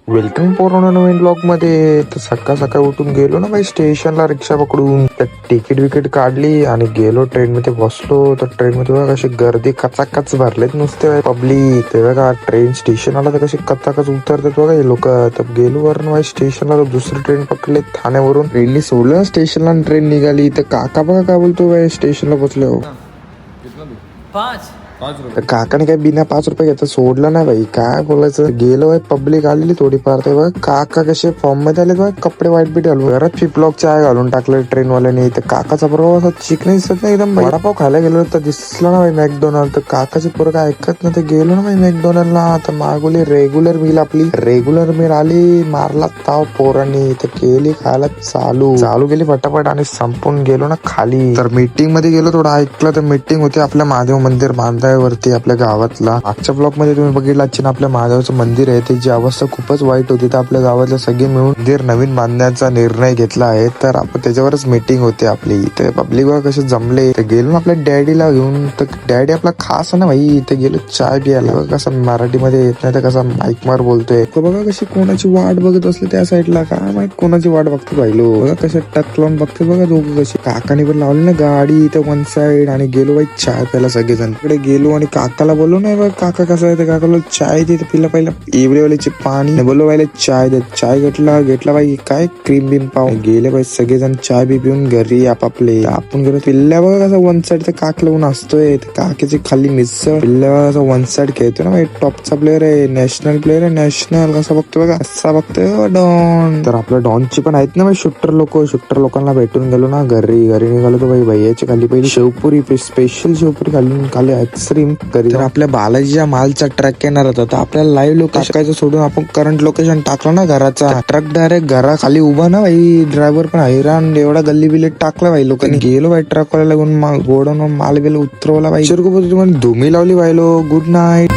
Welcome पोरांनो नवीन blog मध्ये. तर सकाळ सकाळ उठून गेलो ना भाई स्टेशनला रिक्षा पकडून. तर तिकीट विकेट काढली आणि गेलो ट्रेन मध्ये बसलो. तर ट्रेन मध्ये बघा कशी गर्दी कचाकच भरलेत नुसते पब्लिक. ते बघा ट्रेन स्टेशन आला तर कशी कचाकच उतरतात बघा हे लोक. तर गेलो वरून भाई स्टेशनला. तर दुसरी ट्रेन पकडली ठाण्यावरून. ट्रेननी सोडलं स्टेशनला आणि ट्रेन निघाली. तर काका बघा काय बोलतो भाई स्टेशनला पोहोचले हो. तर काकाने काय बिना 5 रुपये घेता सोडलं ना भाई. काय बोलायचं. गेलो आहे पब्लिक आलेली थोडीफार. ते बघ काका कसे फॉर्म मध्ये आले बघ. कपडे वाईट बीट घालून घरात फ्लिपलॉक चाय घालून टाकलं ट्रेन वाल्याने. तर काकाचा बरोबर असा चिकन दिसत नाही एकदम. वडापाव खायला गेलो तर दिसला ना भाई मॅकडोनल्ड. तर काकाचे पोरं काय ऐकत ना. तर गेलो ना भाई मॅकडोनल्डला. तर मागवली रेग्युलर मील. आपली रेग्युलर मील आली. मारला ताव पोरांनी. तर केली खायला चालू गेली फटाफट आणि संपून गेलो ना खाली. तर मीटिंग मध्ये गेलो थोडं ऐकलं. तर मीटिंग होती आपल्या महादेव मंदिर वरती आपल्या गावातला. मागच्या ब्लॉक मध्ये तुम्ही बघितलं ना आपल्या महादेवाचं मंदिर आहे. त्याची अवस्था खूपच वाईट होती. तर आपल्या गावातले सगळे मिळून मंदिर नवीन बांधण्याचा निर्णय घेतला आहे. तर आपण त्याच्यावरच मीटिंग होती आपली. तर पब्लिक बघा कसे जमले. तर गेलो ना आपल्या डॅडीला घेऊन. तर डॅडी आपला खास आहे ना भाई. तर गेलो चाय प्यायला. बघा कसं मराठीमध्ये येत नाही तर कसा माईक मार बोलतोय. बघा कशी कोणाची वाट बघत असले त्या साईडला. काय माहित कोणाची वाट बघतो पाहिलो. बघा कशा टक लावून बघते बघा दोघं कशी. काकाने पण लावली ना गाडी इथं वन साइड. आणि गेलो भाई चाय प्यायला सगळेजण. इकडे गेलो आणि काकाला बोललो नाही बघ काका कसं आहे. काकाला चाय दे. पिला पहिला एवढेवाल्याचे पाणी बोललो पाहिजे चाय दे. चाय घेतला बाई. काय क्रीम बिम पाव गेले बाई सगळेजण चाय बी पिऊन घरी आपापले. आपण गेलो पिल्ल्या बघा कसं वन साइड तर काक लावून असतोय. काकेची खाली मिसळ. पिल्ल्या बघा कसं वन साइड खेळतो ना भाई. टॉपचा प्लेअर आहे. नॅशनल प्लेअर आहे. नॅशनल कसा बघतो बघा. असा बघतोय डॉन. तर आपल्या डॉनची पण आहेत ना भाई शूटर लोकांना भेटून गेलो ना घरी निघालो. तो भाई भैयाची खाली पहिली शेवपुरी स्पेशल शेवपुरी खाली आईस्क्रीम घरी. तर आपल्या बालाजीच्या मालचा ट्रक येणार होता. तर आपल्याला लाईव्ह लोकेशन सोडून आपण करंट लोकेशन टाकलं ना घराचा. ट्रक डायरेक्ट घराखाली उभा ना भाई. ड्रायव्हर पण हैराण. एवढा गल्ली बिल्लीत टाकला भाई लोकांनी. गेलो भाई ट्रक वाल्याला घेऊन गोडाऊन माल बिल उतरवला भाई. तुम्हाला धुमी लावली भाईलो. Good night.